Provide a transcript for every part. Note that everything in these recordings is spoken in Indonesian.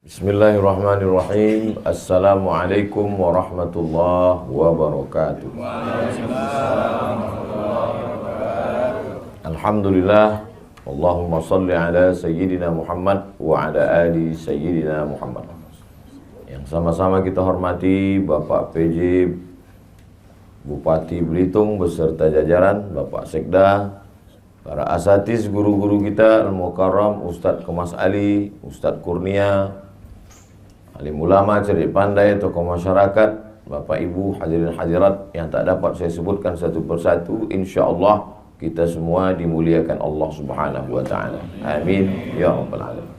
Bismillahirrahmanirrahim. Assalamualaikum warahmatullahi wabarakatuh. Alhamdulillah. Allahumma salli ala Sayyidina Muhammad wa ala ali Sayyidina Muhammad. Yang sama-sama kita hormati Bapak PJ Bupati Belitung beserta jajaran, Bapak Sekda, para asatiz, guru-guru kita, Al-Mukarram, Ustadz Kemas Ali, Ustadz Kurnia, alim ulama, cerdik pandai, tokoh masyarakat, Bapak Ibu, hadirin hadirat yang tak dapat saya sebutkan satu persatu. InsyaAllah kita semua dimuliakan Allah Subhanahu wa ta'ala. Amin ya rabbal alamin.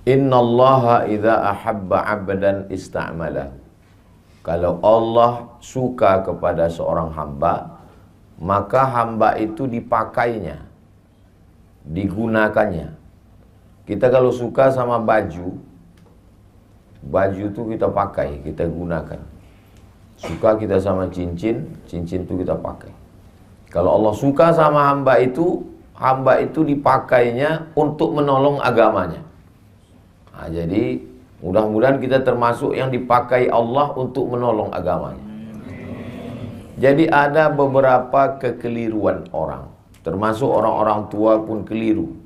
Innallaha idza ahabba 'abdan ista'malahu. Kalau Allah suka kepada seorang hamba, maka hamba itu dipakainya, digunakannya. Kita kalau suka sama baju itu kita pakai, kita gunakan. Suka kita sama cincin itu kita pakai. Kalau Allah suka sama hamba itu dipakainya untuk menolong agamanya. Nah, jadi mudah-mudahan kita termasuk yang dipakai Allah untuk menolong agamanya. Jadi ada beberapa kekeliruan orang, termasuk orang-orang tua pun keliru.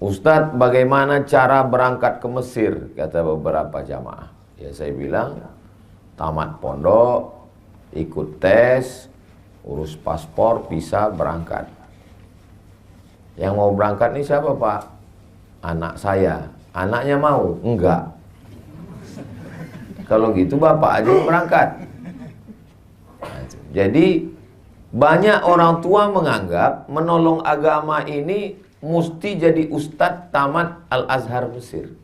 Ustadz, bagaimana cara berangkat ke Mesir? Kata beberapa jamaah. Ya saya bilang, tamat pondok, ikut tes, urus paspor, bisa berangkat. Yang mau berangkat nih siapa Pak? Anak saya. Anaknya mau? Enggak. Kalau gitu bapak aja yang berangkat. Jadi banyak orang tua menganggap menolong agama ini mesti jadi ustadz tamat Al-Azhar Mesir.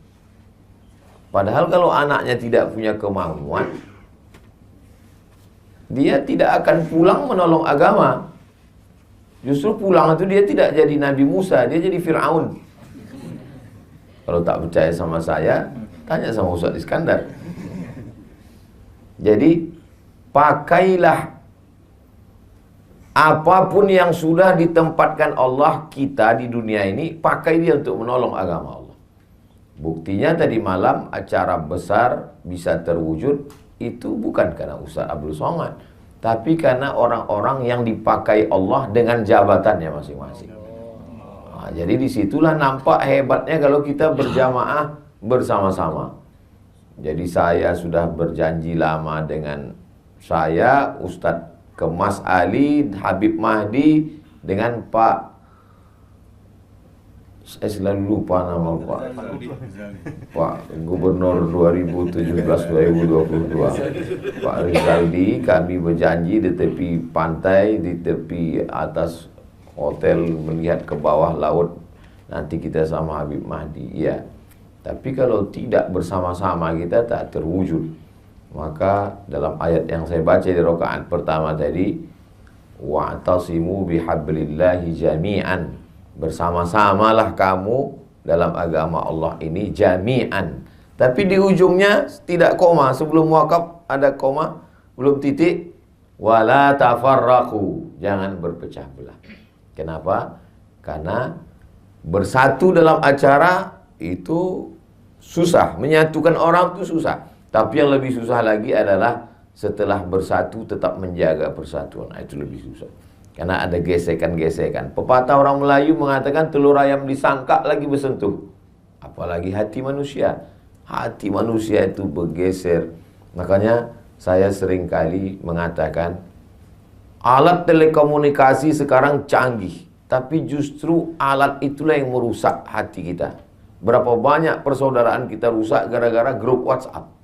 Padahal kalau anaknya tidak punya kemampuan, dia tidak akan pulang menolong agama. Justru pulang itu dia tidak jadi Nabi Musa, dia jadi Fir'aun. Kalau tak percaya sama saya, tanya sama Ustadz Iskandar. Jadi pakailah apapun yang sudah ditempatkan Allah kita di dunia ini, pakai dia untuk menolong agama Allah. Buktinya tadi malam acara besar bisa terwujud itu bukan karena Ustaz Abdul Somad, tapi karena orang-orang yang dipakai Allah dengan jabatannya masing-masing. Nah, jadi disitulah nampak hebatnya kalau kita berjamaah bersama-sama. Jadi saya sudah berjanji lama dengan saya, Ustadz Kemas Ali, Habib Mahdi, dengan Pak, saya selalu lupa nama Pak Gubernur 2017-2022, Pak Rizaldi. Kami berjanji di tepi pantai, di tepi atas hotel melihat ke bawah laut. Nanti kita sama Habib Mahdi. Iya. Tapi kalau tidak bersama-sama kita tak terwujud. Maka dalam ayat yang saya baca di rakaat pertama tadi, wa'tasimu bihablillahi jami'an, bersama-samalah kamu dalam agama Allah ini jami'an. Tapi di ujungnya tidak koma, sebelum wakaf ada koma, belum titik. Wala tafarraqu, jangan berpecah belah. Kenapa? Karena bersatu dalam acara itu susah, menyatukan orang itu susah. Tapi yang lebih susah lagi adalah setelah bersatu tetap menjaga persatuan. Nah, itu lebih susah. Karena ada gesekan-gesekan. Pepatah orang Melayu mengatakan telur ayam disangka lagi bersentuh. Apalagi hati manusia. Hati manusia itu bergeser. Makanya saya sering kali mengatakan alat telekomunikasi sekarang canggih. Tapi justru alat itulah yang merusak hati kita. Berapa banyak persaudaraan kita rusak gara-gara grup WhatsApp.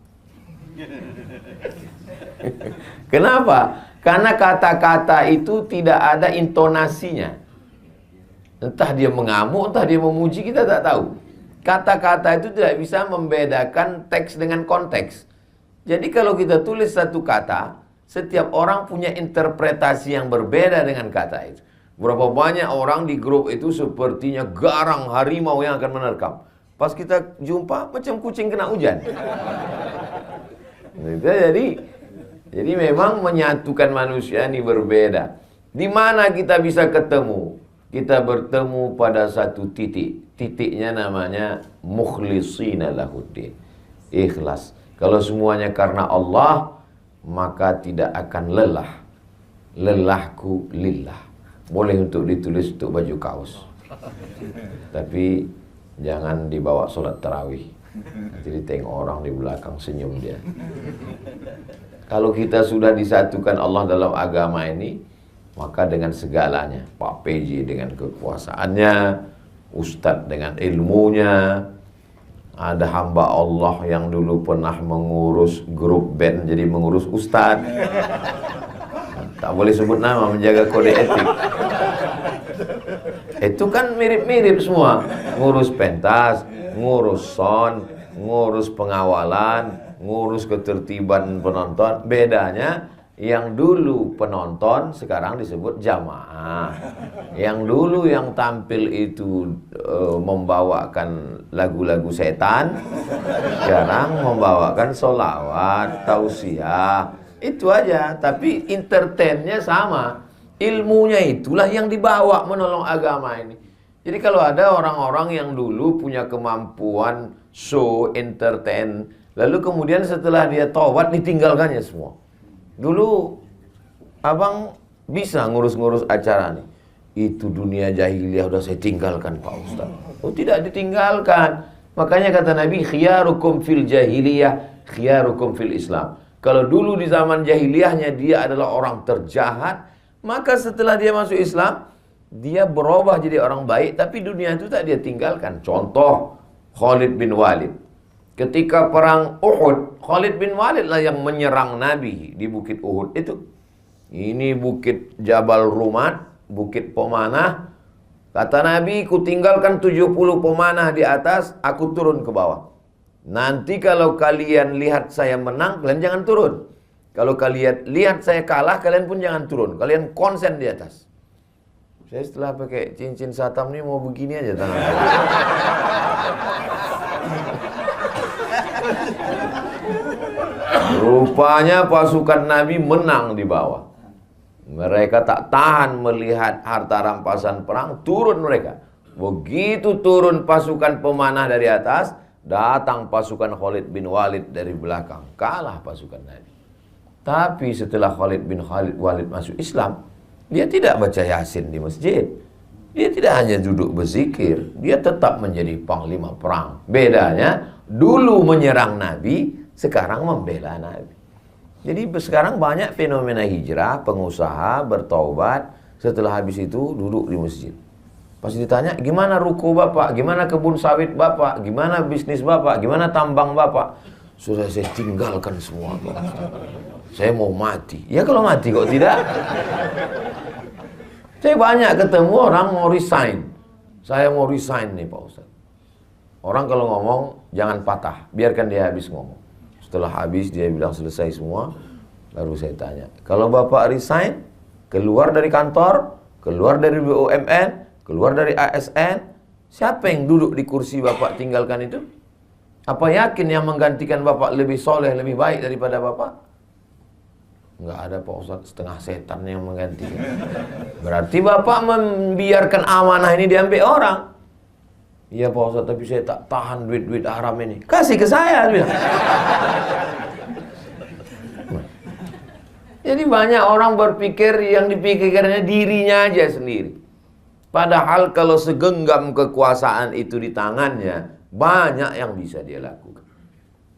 Kenapa? Karena kata-kata itu tidak ada intonasinya. Entah dia mengamuk, entah dia memuji, kita tak tahu. Kata-kata itu tidak bisa membedakan teks dengan konteks. Jadi kalau kita tulis satu kata, setiap orang punya interpretasi yang berbeda dengan kata itu. Berapa banyak orang di grup itu sepertinya garang harimau yang akan menerkam. Pas kita jumpa macam kucing kena hujan. Jadi memang menyatukan manusia ini berbeda. Di mana kita bisa ketemu? Kita bertemu pada satu titik. titiknya namanya mukhlishina lahuddin, ikhlas. Kalau semuanya karena Allah, maka tidak akan lelah. Lelahku lillah. Boleh untuk ditulis untuk baju kaos, tapi jangan dibawa sholat tarawih. Nanti ditengok orang di belakang, senyum dia. Kalau kita sudah disatukan Allah dalam agama ini, maka dengan segalanya, Pak PJ dengan kekuasaannya, Ustadz dengan ilmunya, ada hamba Allah yang dulu pernah mengurus grup band jadi mengurus Ustadz. Tak boleh sebut nama, menjaga kode etik. Itu kan mirip-mirip semua. Ngurus pentas, ngurus sound, ngurus pengawalan, ngurus ketertiban penonton. Bedanya yang dulu penonton sekarang disebut jamaah. Yang dulu yang tampil itu membawakan lagu-lagu setan, sekarang membawakan sholawat, tausiah. Itu aja, tapi entertainnya sama. Ilmunya itulah yang dibawa menolong agama ini. Jadi kalau ada orang-orang yang dulu punya kemampuan show, entertain, lalu kemudian setelah dia taubat ditinggalkannya semua. Dulu abang bisa ngurus-ngurus acara nih. Itu dunia jahiliyah udah saya tinggalkan Pak Ustaz. Oh, tidak ditinggalkan. Makanya kata Nabi, khiyarukum fil jahiliyah, khiyarukum fil Islam. Kalau dulu di zaman jahiliyahnya dia adalah orang terjahat, maka setelah dia masuk Islam, dia berubah jadi orang baik, tapi dunia itu tak dia tinggalkan. Contoh, Khalid bin Walid. Ketika perang Uhud, Khalid bin Walid lah yang menyerang Nabi di Bukit Uhud itu. Ini Bukit Jabal Rumat, Bukit Pemanah. Kata Nabi, ku tinggalkan 70 pemanah di atas, aku turun ke bawah. Nanti kalau kalian lihat saya menang, kalian jangan turun. Kalau kalian lihat saya kalah, kalian pun jangan turun. Kalian konsen di atas. Saya setelah pakai cincin satam ini mau begini aja tangan saya. Rupanya pasukan Nabi menang di bawah. Mereka tak tahan melihat harta rampasan perang, turun mereka. Begitu turun pasukan pemanah dari atas, datang pasukan Khalid bin Walid dari belakang. Kalah pasukan Nabi. Tapi setelah Khalid bin Walid masuk Islam, dia tidak baca Yasin di masjid. Dia tidak hanya duduk berzikir, dia tetap menjadi panglima perang. Bedanya, dulu menyerang Nabi, sekarang membela Nabi. Jadi sekarang banyak fenomena hijrah, pengusaha bertaubat, setelah habis itu duduk di masjid. Pas ditanya, gimana ruko bapak, gimana kebun sawit bapak, gimana bisnis bapak, gimana tambang bapak? Sudah saya tinggalkan semua Pak. Saya mau mati. Ya kalau mati kok tidak? Saya banyak ketemu orang mau resign. Saya mau resign nih Pak Ustaz. Orang kalau ngomong jangan patah, biarkan dia habis ngomong. Setelah habis dia bilang selesai semua, baru saya tanya, kalau bapak resign, keluar dari kantor, keluar dari BUMN, keluar dari ASN, siapa yang duduk di kursi bapak tinggalkan itu? Apa yakin yang menggantikan bapak lebih soleh, lebih baik daripada bapak? Enggak ada Pak Ustaz, setengah setan yang menggantikan. Berarti bapak membiarkan amanah ini diambil orang. Iya Pak Ustaz, tapi saya tak tahan duit-duit haram ini. Kasih ke saya, bilang. Jadi banyak orang berpikir yang dipikirkannya dirinya aja sendiri. Padahal kalau segenggam kekuasaan itu di tangannya, banyak yang bisa dia lakukan.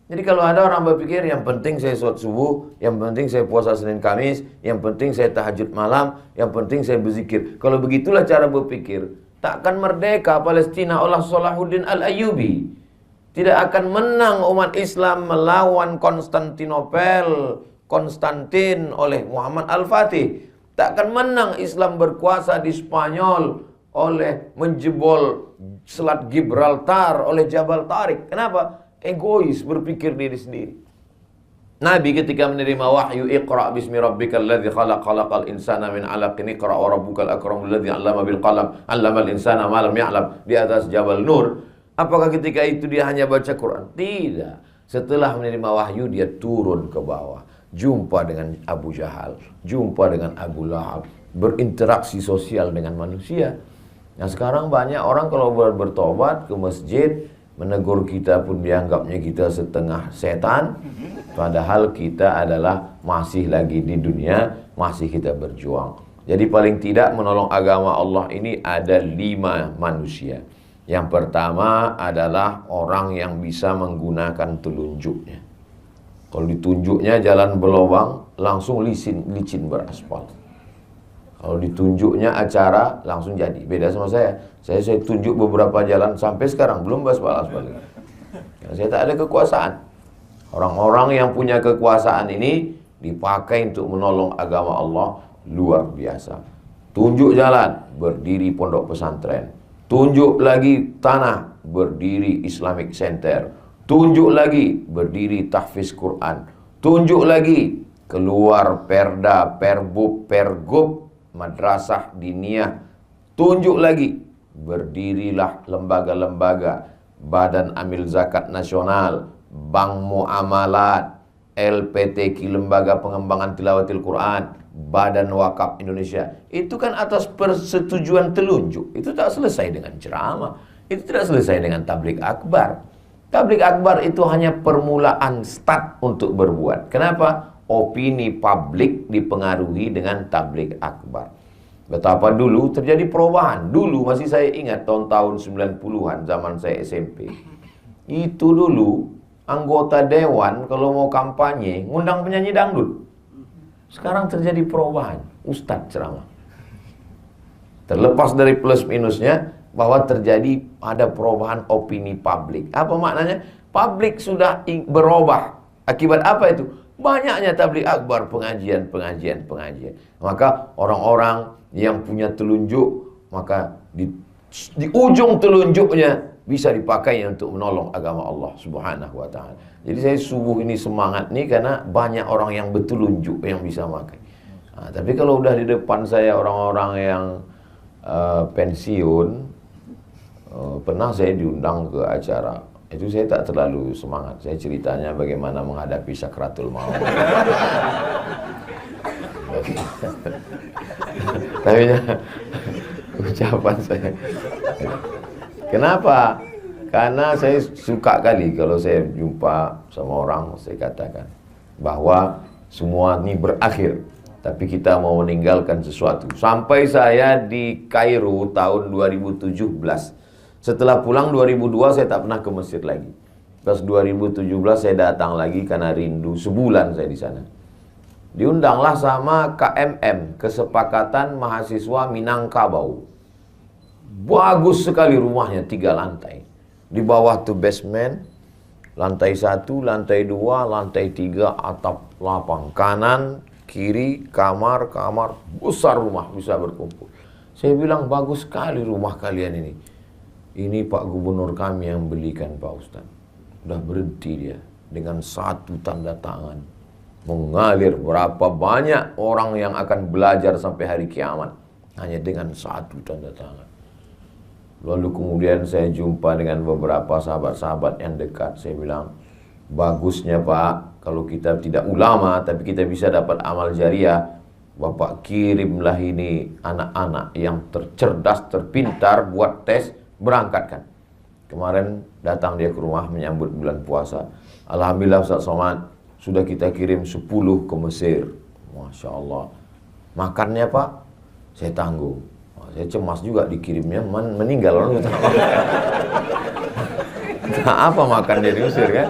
Jadi kalau ada orang berpikir yang penting saya sholat subuh, yang penting saya puasa Senin Kamis, yang penting saya tahajud malam, yang penting saya berzikir. Kalau begitulah cara berpikir, takkan merdeka Palestina oleh Salahuddin Al-Ayyubi. Tidak akan menang umat Islam melawan Konstantin oleh Muhammad Al-Fatih. Takkan menang Islam berkuasa di Spanyol oleh menjebol Selat Gibraltar oleh Jabal Tariq. Kenapa? Egois, berpikir diri sendiri. Nabi ketika menerima wahyu, Iqra bismi rabbikal ladzi khalaq, khalaqal insana min 'alaqin, Iqra wa rabbukal akramul ladzi 'allama bil qalam, 'allamal insana ma lam ya'lam, di atas Jabal Nur. Apakah ketika itu dia hanya baca Quran? Tidak. Setelah menerima wahyu dia turun ke bawah, jumpa dengan Abu Jahal, jumpa dengan Abu Lahab, berinteraksi sosial dengan manusia. Nah sekarang banyak orang kalau bertobat ke masjid, menegur kita pun dianggapnya kita setengah setan. Padahal kita adalah masih lagi di dunia, masih kita berjuang. Jadi paling tidak menolong agama Allah ini ada 5 manusia. Yang pertama adalah orang yang bisa menggunakan telunjuknya. Kalau ditunjuknya jalan berlubang, langsung licin beraspal. Kalau ditunjuknya acara, langsung jadi. Beda sama saya. Saya tunjuk beberapa jalan sampai sekarang belum aspal-aspal. Karena saya tak ada kekuasaan. Orang-orang yang punya kekuasaan ini dipakai untuk menolong agama Allah luar biasa. Tunjuk jalan, berdiri pondok pesantren. Tunjuk lagi tanah, berdiri Islamic Center. Tunjuk lagi, berdiri tahfiz Quran. Tunjuk lagi, keluar perda, perbub, pergub, madrasah diniyah. Tunjuk lagi, berdirilah lembaga-lembaga, Badan Amil Zakat Nasional, Bank Muamalat, LPTQ, Lembaga Pengembangan Tilawatil Quran, Badan Wakaf Indonesia. Itu kan atas persetujuan telunjuk. Itu tak selesai dengan ceramah. Itu tidak selesai dengan tabligh akbar. Tabligh akbar itu hanya permulaan start untuk berbuat. Kenapa? Opini publik dipengaruhi dengan tabligh akbar. Betapa dulu terjadi perubahan. Dulu masih saya ingat tahun-tahun 90-an zaman saya SMP. Itu dulu anggota dewan kalau mau kampanye ngundang penyanyi dangdut. Sekarang terjadi perubahan, ustadz ceramah. Terlepas dari plus minusnya, bahwa terjadi ada perubahan opini publik. Apa maknanya? Publik sudah berubah. Akibat apa itu? Banyaknya tabligh akbar, pengajian. Maka orang-orang yang punya telunjuk, maka di ujung telunjuknya bisa dipakai untuk menolong agama Allah Subhanahu wa ta'ala. Jadi saya subuh ini semangat nih karena banyak orang yang bertelunjuk yang bisa pakai. Nah, tapi kalau udah di depan saya orang-orang yang pensiun, pernah saya diundang ke acara. Itu saya tak terlalu semangat. Saya ceritanya bagaimana menghadapi sakratul maut. Tapi ucapan saya. Kenapa? Karena saya suka kali kalau saya jumpa sama orang, saya katakan bahwa semua ini berakhir, tapi kita mau meninggalkan sesuatu. Sampai saya di Kairo tahun 2017. Setelah pulang 2002 saya tak pernah ke Mesir lagi. Pas 2017 saya datang lagi karena rindu. Sebulan saya di sana. Diundanglah sama KMM, Kesepakatan Mahasiswa Minangkabau. Bagus sekali rumahnya, 3 lantai. Di bawah tuh basement, lantai 1, lantai 2, lantai 3, atap lapang. Kanan, kiri, kamar, besar rumah bisa berkumpul. Saya bilang bagus sekali rumah kalian ini. Ini Pak Gubernur kami yang belikan Pak Ustaz. Udah berhenti dia dengan 1 tanda tangan. Mengalir berapa banyak orang yang akan belajar sampai hari kiamat. Hanya dengan 1 tanda tangan. Lalu kemudian saya jumpa dengan beberapa sahabat-sahabat yang dekat. Saya bilang, bagusnya Pak, kalau kita tidak ulama tapi kita bisa dapat amal jariah, Bapak kirimlah ini anak-anak yang tercerdas, terpintar buat tes, berangkatkan. Kemarin datang dia ke rumah menyambut bulan puasa. Alhamdulillah Ustaz Somad, sudah kita kirim 10 ke Mesir. Masya Allah. Makannya Pak, saya tanggung. Saya cemas juga dikirimnya, meninggal orang. Nah, apa makan dia di Mesir kan?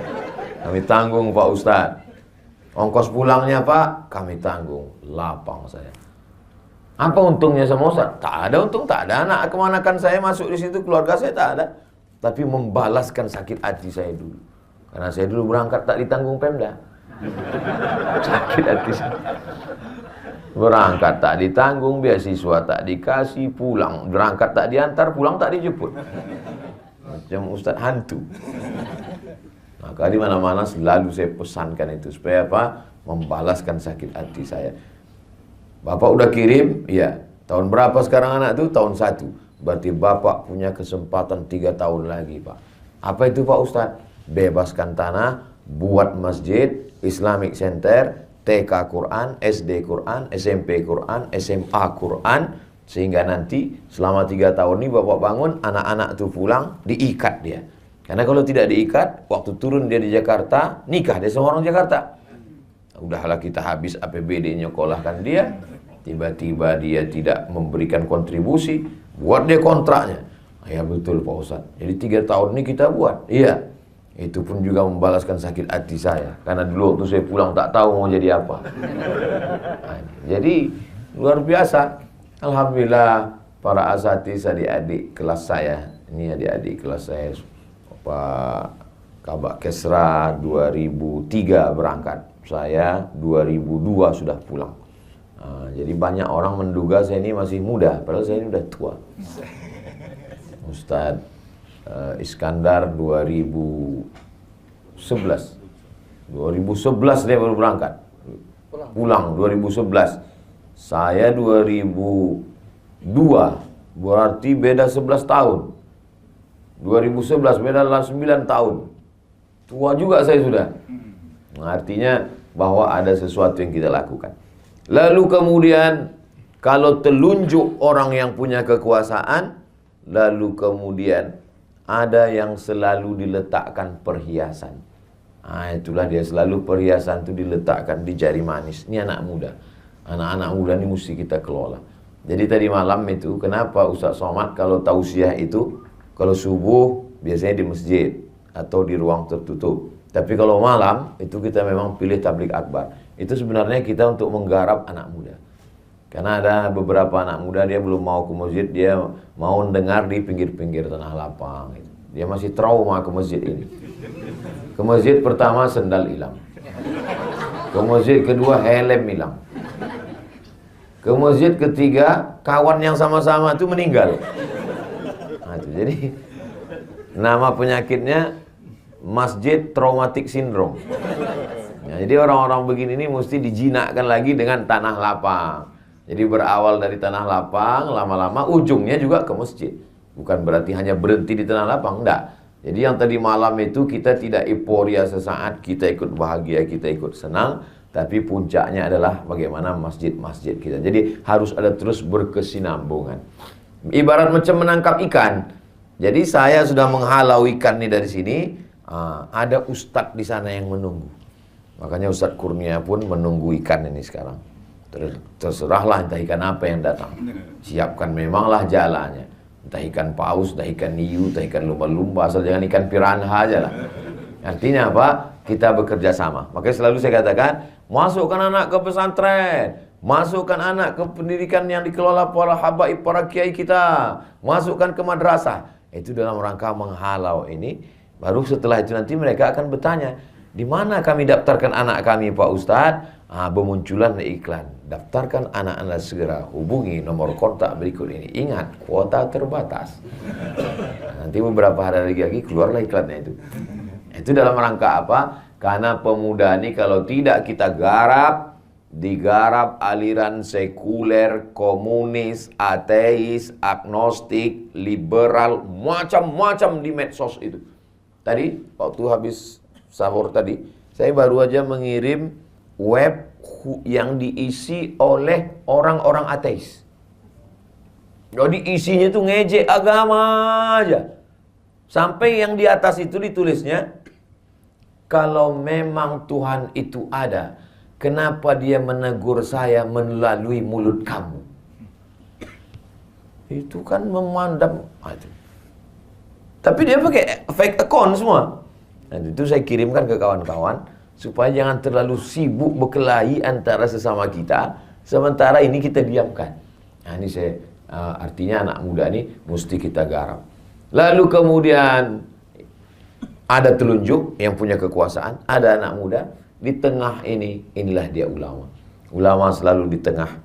Kami tanggung Pak Ustaz. Ongkos pulangnya Pak, kami tanggung. Lapang saya. Apa untungnya sama Ustaz? Tak ada untung, tak ada. Anak kemanakan saya masuk di situ, keluarga saya tak ada. Tapi membalaskan sakit hati saya dulu. Karena saya dulu berangkat tak ditanggung Pemda. Sakit hati saya. Berangkat tak ditanggung, beasiswa tak dikasih, pulang. Berangkat tak diantar, pulang tak dijemput. Macam Ustaz hantu. Maka di mana-mana selalu saya pesankan itu. Supaya apa? Membalaskan sakit hati saya. Bapak udah kirim? Iya. Tahun berapa sekarang anak itu? Tahun 1. Berarti Bapak punya kesempatan 3 tahun lagi Pak. Apa itu Pak Ustaz? Bebaskan tanah, buat masjid, Islamic Center, TK Quran, SD Quran, SMP Quran, SMA Quran, Sehingga nanti selama 3 tahun ini bapak bangun, anak-anak tuh pulang, diikat dia. Karena kalau tidak diikat, waktu turun dia di Jakarta, nikah dia sama orang Jakarta. Udahlah kita habis APBD nyekolahkan dia, tiba-tiba dia tidak memberikan kontribusi, buat dia kontraknya. Ya betul Pak Ustadz, jadi 3 tahun ini kita buat. Iya, itu pun juga membalaskan sakit hati saya. Karena dulu waktu saya pulang tak tahu mau jadi apa. Nah, jadi luar biasa. Alhamdulillah para asatiz adik-adik kelas saya, ini adik-adik kelas saya, Pak Kabak Kesra 2003 berangkat, saya 2002 sudah pulang. Jadi banyak orang menduga saya ini masih muda, padahal saya ini udah tua. Ustadz Iskandar 2011 dia baru berangkat, pulang 2011. Saya 2002, berarti beda 11 tahun. 2011 beda 9 tahun. Tua juga saya sudah. Artinya bahwa ada sesuatu yang kita lakukan. Lalu kemudian kalau telunjuk orang yang punya kekuasaan, lalu kemudian ada yang selalu diletakkan perhiasan. Itulah dia, selalu perhiasan itu diletakkan di jari manis. Ini anak muda. Anak-anak muda ini mesti kita kelola. Jadi tadi malam itu, kenapa Ustaz Somad kalau tausiah itu, kalau subuh biasanya di masjid atau di ruang tertutup. Tapi kalau malam itu kita memang pilih tablik akbar. Itu sebenarnya kita untuk menggarap anak muda. Karena ada beberapa anak muda dia belum mau ke masjid, dia mau dengar di pinggir-pinggir tanah lapang. Dia masih trauma ke masjid ini. Ke masjid pertama sendal hilang. Ke masjid kedua helm hilang. Ke masjid ketiga, kawan yang sama-sama itu meninggal. Jadi nama penyakitnya Masjid Traumatic Syndrome. Jadi orang-orang begini ini mesti dijinakkan lagi dengan tanah lapang. Jadi berawal dari tanah lapang, lama-lama ujungnya juga ke masjid. Bukan berarti hanya berhenti di tanah lapang, enggak. Jadi yang tadi malam itu kita tidak euforia sesaat, kita ikut bahagia, kita ikut senang. Tapi puncaknya adalah bagaimana masjid-masjid kita. Jadi harus ada terus berkesinambungan. Ibarat macam menangkap ikan. Jadi saya sudah menghalau ikan ini dari sini. Ada ustadz di sana yang menunggu. Makanya Ustadz Kurnia pun menunggu ikan ini sekarang. Terserahlah entah ikan apa yang datang. Siapkan memanglah jalannya. Entah ikan paus, entah ikan hiu, entah ikan lumba-lumba. Asal jangan ikan piranha aja lah. Artinya apa? Kita bekerja sama. Makanya selalu saya katakan, masukkan anak ke pesantren, masukkan anak ke pendidikan yang dikelola para habaib, para kiai kita, masukkan ke madrasah. Itu dalam rangka menghalau ini. Baru setelah itu nanti mereka akan bertanya, di mana kami daftarkan anak kami Pak Ustadz? Bermunculan iklan, daftarkan anak Anda segera, hubungi nomor kontak berikut ini. Ingat, kuota terbatas. Nanti beberapa hari lagi keluarlah iklannya itu. Itu dalam rangka apa? Karena pemuda ini kalau tidak kita garap, digarap aliran sekuler, komunis, ateis, agnostik, liberal, macam-macam di medsos itu. Tadi waktu habis sahur tadi, saya baru aja mengirim web yang diisi oleh orang-orang ateis. Jadi isinya itu ngejek agama aja. Sampai yang di atas itu ditulisnya, kalau memang Tuhan itu ada, kenapa dia menegur saya melalui mulut kamu? Itu kan memandang. Tapi dia pakai fake account semua. Dan itu saya kirimkan ke kawan-kawan, supaya jangan terlalu sibuk berkelahi antara sesama kita, sementara ini kita diamkan. Nah ini saya, artinya anak muda ini mesti kita garap. Lalu kemudian ada telunjuk yang punya kekuasaan, ada anak muda. Di tengah ini, inilah dia ulama. Ulama selalu di tengah,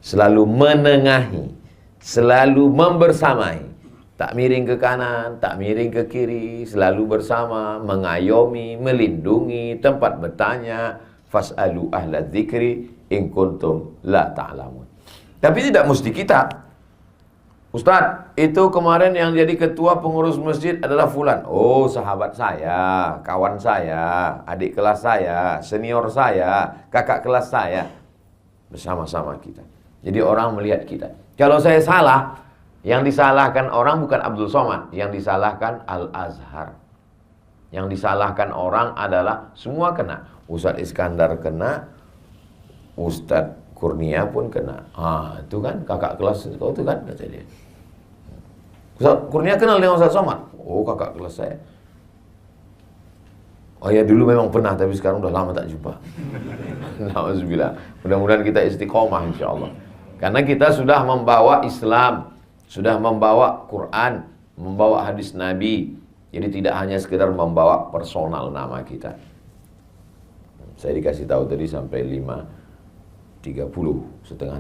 selalu menengahi, selalu membersamai. Tak miring ke kanan, tak miring ke kiri, selalu bersama, mengayomi, melindungi, tempat bertanya. Fas'alu ahla dzikri in kuntum la ta'lamun. Tapi tidak mesti kita. Ustadz, itu kemarin yang jadi ketua pengurus masjid adalah fulan. Oh, sahabat saya, kawan saya, adik kelas saya, senior saya, kakak kelas saya. Bersama-sama kita. Jadi orang melihat kita. Kalau saya salah, yang disalahkan orang bukan Abdul Somad, yang disalahkan Al-Azhar. Yang disalahkan orang adalah semua kena. Ustadz Iskandar kena, Ustadz Kurnia pun kena. Itu kan kakak kelas kau itu kan, kata dia. Ustadz Kurnia kenal dengan Ustadz Somad? Oh, kakak kelas saya. Oh ya, dulu memang pernah, tapi sekarang udah lama tak jumpa. Alhamdulillah. Mudah-mudahan kita istiqomah insyaAllah. Karena kita sudah membawa Islam, sudah membawa Quran, membawa hadis Nabi. Jadi tidak hanya sekedar membawa personal nama kita. Saya dikasih tahu tadi sampai 5.30, setengah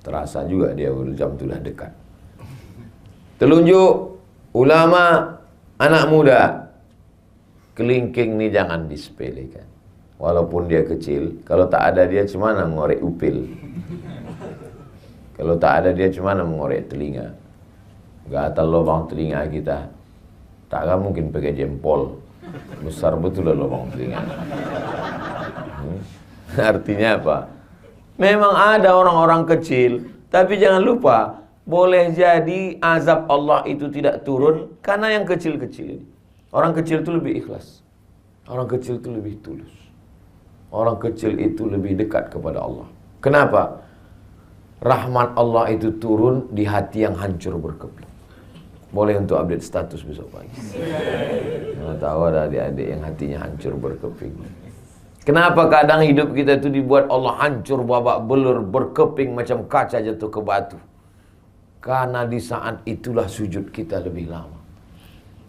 6. Terasa juga dia jam sudah dekat. Telunjuk ulama, anak muda. Kelingking ini jangan disepelekan. Walaupun dia kecil, kalau tak ada dia cuma mengorek upil. Kalau tak ada dia cuma mengorek telinga. Gatal lubang telinga kita. Takkan mungkin pakai jempol. Besar betul lubang telinga. Artinya apa? Memang ada orang-orang kecil, tapi jangan lupa, boleh jadi azab Allah itu tidak turun karena yang kecil-kecil. Orang kecil itu lebih ikhlas. Orang kecil itu lebih tulus. Orang kecil itu lebih dekat kepada Allah. Kenapa? Rahmat Allah itu turun di hati yang hancur berkeping. Boleh untuk update status besok pagi. Nah, tahu ada adik-adik yang hatinya hancur berkeping. Kenapa kadang hidup kita itu dibuat Allah hancur babak belur, berkeping macam kaca jatuh ke batu? Karena di saat itulah sujud kita lebih lama.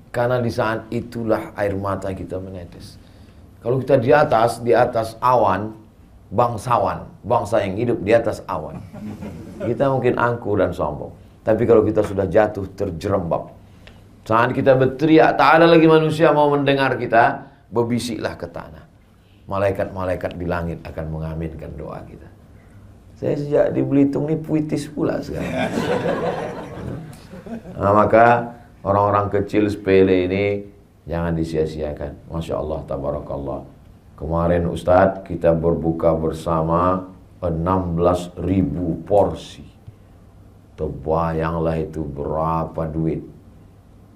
Karena di saat itulah air mata kita menetes. Kalau kita di atas awan, bangsawan, bangsa yang hidup di atas awan, kita mungkin angkuh dan sombong. Tapi kalau kita sudah jatuh terjerembab, saat kita berteriak, tak ada lagi manusia mau mendengar kita, berbisiklah ke tanah. Malaikat-malaikat di langit akan mengaminkan doa kita. Saya sejak di Belitung ini puitis pula sekarang. Nah, maka orang-orang kecil sepele ini jangan disia-siakan. Masya Allah, tabarakallah. Kemarin Ustadz kita berbuka bersama 16.000 porsi. Terbayanglah itu berapa duit.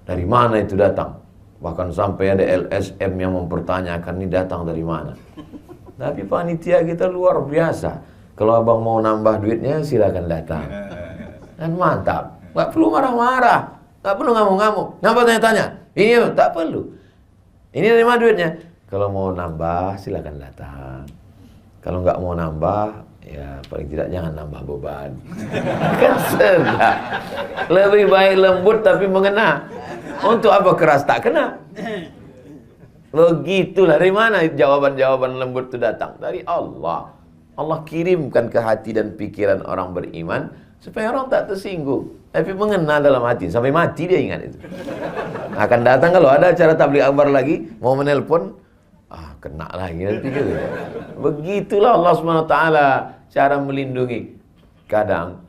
Dari mana itu datang? Bahkan sampai ada LSM yang mempertanyakan ini datang dari mana. Tapi panitia kita luar biasa. Kalau abang mau nambah duitnya silakan datang. Dan mantap. Gak perlu marah-marah. Gak perlu ngamuk-ngamuk. Ngapa tanya-tanya? Ini tak perlu. Ini dari mana duitnya? Kalau mau nambah silakan datang. Kalau nggak mau nambah, ya paling tidak jangan nambah beban. Kan sedap. Lebih baik lembut tapi mengena. Untuk apa keras tak kena? Begitulah. Dari mana jawaban-jawaban lembut itu datang? Dari Allah. Allah kirimkan ke hati dan pikiran orang beriman supaya orang tak tersinggung, tapi mengena dalam hati. Sampai mati dia ingat itu. Akan datang kalau ada acara tabligh akbar lagi, mau menelpon, kena lagi nanti gitu. Begitulah Allah SWT cara melindungi. Kadang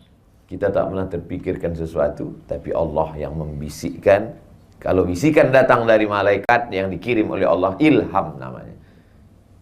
kita tak pernah terpikirkan sesuatu, tapi Allah yang membisikkan. Kalau bisikan datang dari malaikat yang dikirim oleh Allah, ilham namanya.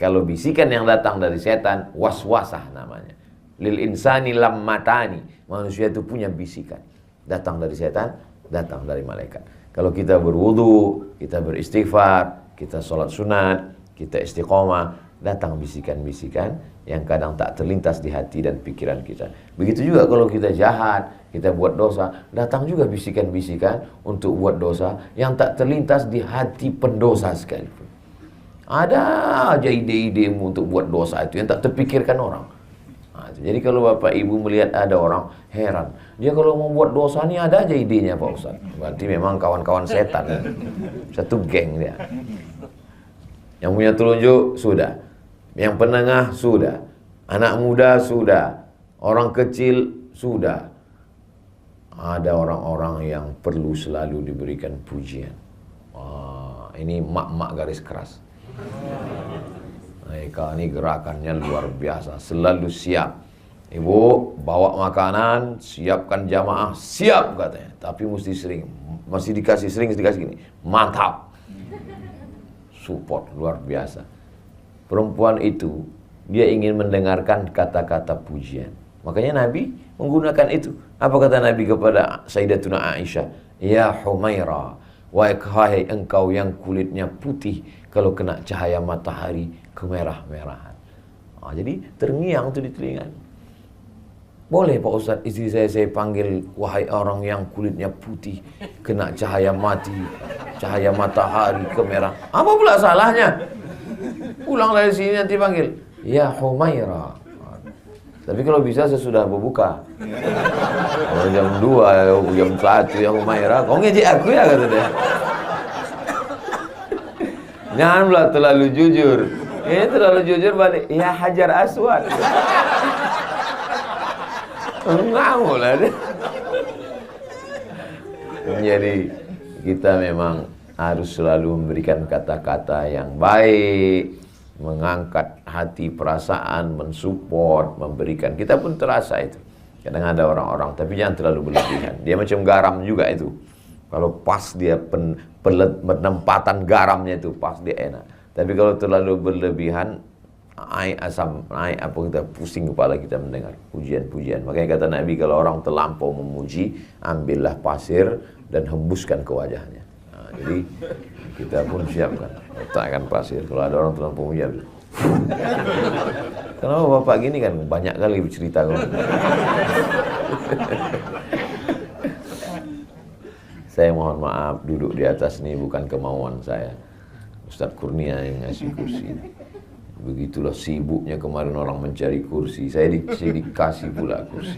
Kalau bisikan yang datang dari setan, waswasah namanya. Lil insani lammatani. Manusia itu punya bisikan. Datang dari setan, datang dari malaikat. Kalau kita berwudu, kita beristighfar, kita sholat sunat, kita istiqomah, datang bisikan-bisikan yang kadang tak terlintas di hati dan pikiran kita. Begitu juga kalau kita jahat, kita buat dosa, datang juga bisikan-bisikan untuk buat dosa yang tak terlintas di hati pendosa sekalipun. Ada aja ide-idemu untuk buat dosa itu yang tak terpikirkan orang. Jadi kalau Bapak Ibu melihat ada orang, heran. Dia kalau mau buat dosa ini ada aja idenya Pak Ustaz. Berarti memang kawan-kawan setan. Satu geng dia. Yang punya telunjuk, sudah. Yang penengah, sudah. Anak muda, sudah. Orang kecil, sudah. Ada orang-orang yang perlu selalu diberikan pujian. Ini mak-mak garis keras. Mereka ini gerakannya luar biasa. Selalu siap. Ibu bawa makanan, siapkan jamaah, siap katanya. Tapi mesti sering. Masih dikasih sering, dikasih gini. Mantap. Support luar biasa. Perempuan itu dia ingin mendengarkan kata-kata pujian. Makanya Nabi menggunakan itu. Apa kata Nabi kepada Sayyidatuna Aisyah? Ya Humaira, wahai engkau yang kulitnya putih, kalau kena cahaya matahari kemerah-merahan. Jadi terngiang itu di telinga. Boleh Pak Ustadz, istri saya panggil wahai orang yang kulitnya putih, kena cahaya matahari kemerah. Apa pula salahnya? Pulang dari sini nanti panggil ya Humaira. Tapi kalau bisa sesudah berbuka. Kalau jam 2, jam 1 ya Humaira, kau ngejek aku ya, kata dia. Janganlah terlalu jujur. Ini terlalu jujur balik, ya Hajar Aswad. Ngawur lah dia. Jadi kita memang harus selalu memberikan kata-kata yang baik, mengangkat hati, perasaan, mensupport, memberikan. Kita pun terasa itu. Kadang ada orang-orang, tapi jangan terlalu berlebihan. Dia macam garam juga itu. Kalau pas dia penempatan garamnya itu pas dia enak. Tapi kalau terlalu berlebihan, asam, apa kita pusing kepala kita mendengar pujian-pujian. Makanya kata Nabi, kalau orang terlampau memuji, ambillah pasir dan hembuskan ke wajahnya. Jadi kita pun siapkan, letakkan pasir. Kalau ada orang terlampau memuji, kenapa bapak gini kan banyak kali bercerita. Saya mohon maaf, duduk di atas ini bukan kemauan saya. Ustadz Kurnia yang ngasih kursi. Begitulah sibuknya kemarin orang mencari kursi. Saya dikasih pula kursi.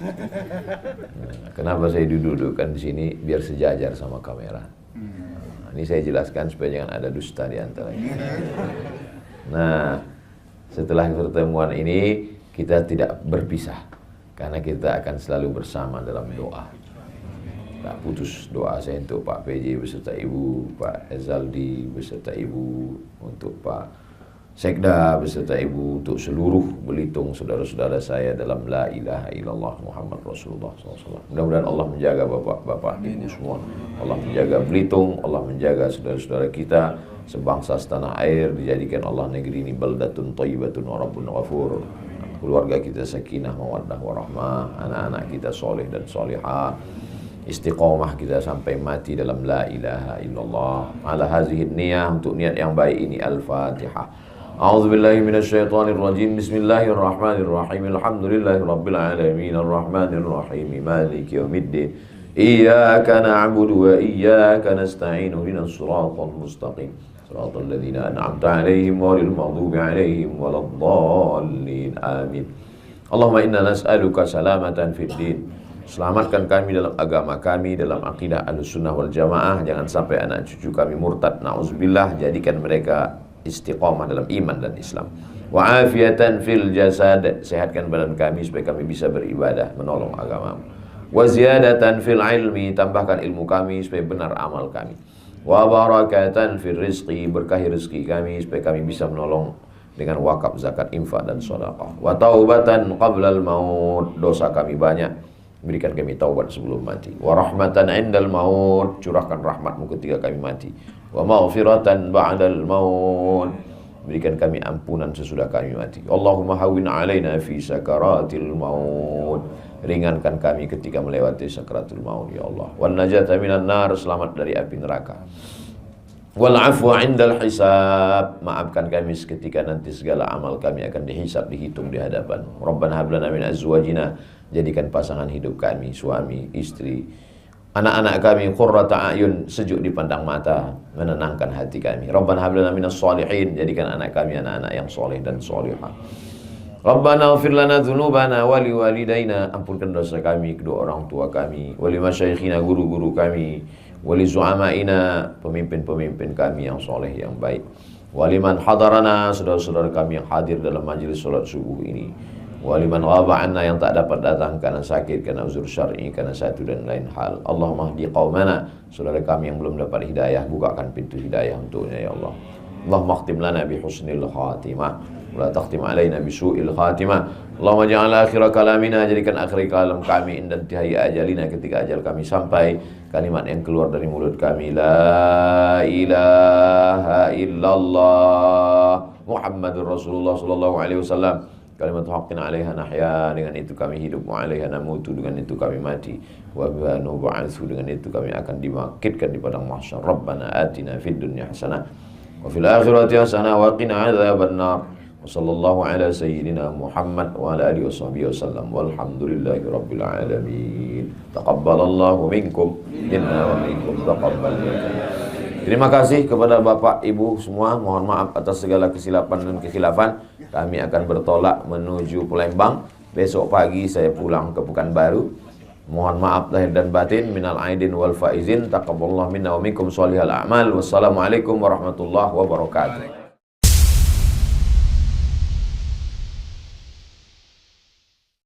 Kenapa saya dudukkan di sini? Biar sejajar sama kamera. Ini saya jelaskan supaya jangan ada dusta di antara kita. Nah, setelah pertemuan ini kita tidak berpisah. Karena kita akan selalu bersama dalam doa. Tak putus doa saya untuk Pak PJ beserta Ibu, Pak Ezaldi beserta Ibu, untuk Pak Sekda beserta Ibu, untuk seluruh Belitung saudara-saudara saya dalam La ilaha illallah Muhammad Rasulullah SAW. Mudah-mudahan Allah menjaga bapak-bapak Ibu semua. Allah menjaga Belitung, Allah menjaga saudara-saudara kita sebangsa setanah air, dijadikan Allah negeri ini baldatun thayyibatun wa rabbun ghafur. Keluarga kita sakinah, mawaddah, warahmah, anak-anak kita soleh dan solihah. Istiqomah kita sampai mati dalam la ilaha illallah. Ala hazihi niyah, untuk niat yang baik ini. Al-Fatihah. A'udzubillahi minasyaitonir rajim. Bismillahirrahmanirrahim. Alhamdulillahirabbil alamin arrahmanir rahim maliki yaumiddin. Iyyaka na'budu wa iyyaka nasta'in. Ihdinas siratal mustaqim. Siratal ladzina an'amta 'alaihim ghairil maghdubi 'alaihim waladdallin. Amin. Allahumma inna nas'aluka salamatan fid din. Selamatkan kami dalam agama kami, dalam akidah Ahlussunnah wal Jamaah. Jangan sampai anak cucu kami murtad, na'udzubillah. Jadikan mereka istiqamah dalam iman dan Islam. Wa afiatan fil jasad. Sehatkan badan kami supaya kami bisa beribadah, menolong agama. Wa ziyadatan fil ilmi. Tambahkan ilmu kami supaya benar amal kami. Wa barakatan fil rizqi. Berkahi rezeki kami supaya kami bisa menolong dengan wakaf, zakat, infak dan sedekah. Wa taubatan qablal maut. Dosa kami banyak, berikan kami taubat sebelum mati. Wa rahmatan indal maut. Curahkan rahmatmu ketika kami mati. Wa maghfiratan ba'dal maut. Berikan kami ampunan sesudah kami mati. Allahumma hawwin alaina fi sakaratil maut. Ringankan kami ketika melewati sakaratul maut ya Allah. Wan najata minan nar. Selamat dari api neraka. Wal afwa indal hisab. Maafkan kami ketika nanti segala amal kami akan dihisab, dihitung di hadapan. Rabbana hab lana min azwajina. Jadikan pasangan hidup kami, suami, istri, anak-anak kami qurrata a'yun, sejuk dipandang mata, menenangkan hati kami. Rabbana hab lana minas shalihin. Jadikan anak kami anak-anak yang soleh dan solihah. Rabbana ighfir lana dzunubana wa liwalidayna. Ampunkan dosa kami, kedua orang tua kami, wa limasyayikhina, guru-guru kami, wa li zu'amaina, pemimpin-pemimpin kami yang soleh, yang baik, wa liman hadarana, saudara-saudara kami yang hadir dalam majelis salat subuh ini, wa liman ghaba anna, yang tak dapat datang karena sakit, karena uzur syar'i, karena satu dan lain hal. Allahumma hdi qaumana, saudara kami yang belum dapat hidayah, bukakan pintu hidayah untuknya ya Allah. Allahumma khtim lana bi husnil khatimah, wa la takhtim alaina bi su'il khatimah. Allahumma ja'al akhir kalamina, jadikan akhir kalam kami inda intihai ajalina, ketika ajal kami sampai, kalimat yang keluar dari mulut kami la ilaha illallah Muhammadur Rasulullah sallallahu alaihi wasallam. Kalimat haqqin 'alaiha nahya, dengan itu kami hidup, wa 'alaiha namutu, dengan itu kami mati, wa biha nub'atsu, dengan itu kami akan dibangkitkan di padang mahsyar. Rabbana atina fid dunya hasanah wa fil akhirati hasanah wa qina adzabannar. Wa sallallahu ala sayyidina Muhammad wa ala alihi washabbihi wasallam. Walhamdulillahi rabbil alamin. Taqabbalallahu minkum inna wa minkum taqabbal. Terima kasih kepada Bapak Ibu semua. Mohon maaf atas segala kesilapan dan kekhilafan. Kami akan bertolak menuju Palembang. Besok pagi saya pulang ke Pekanbaru. Mohon maaf lahir dan batin. Minal aidin wal faizin. Taqabbalallahu minna wa minkum sholihal a'mal. Wassalamualaikum warahmatullahi wabarakatuh.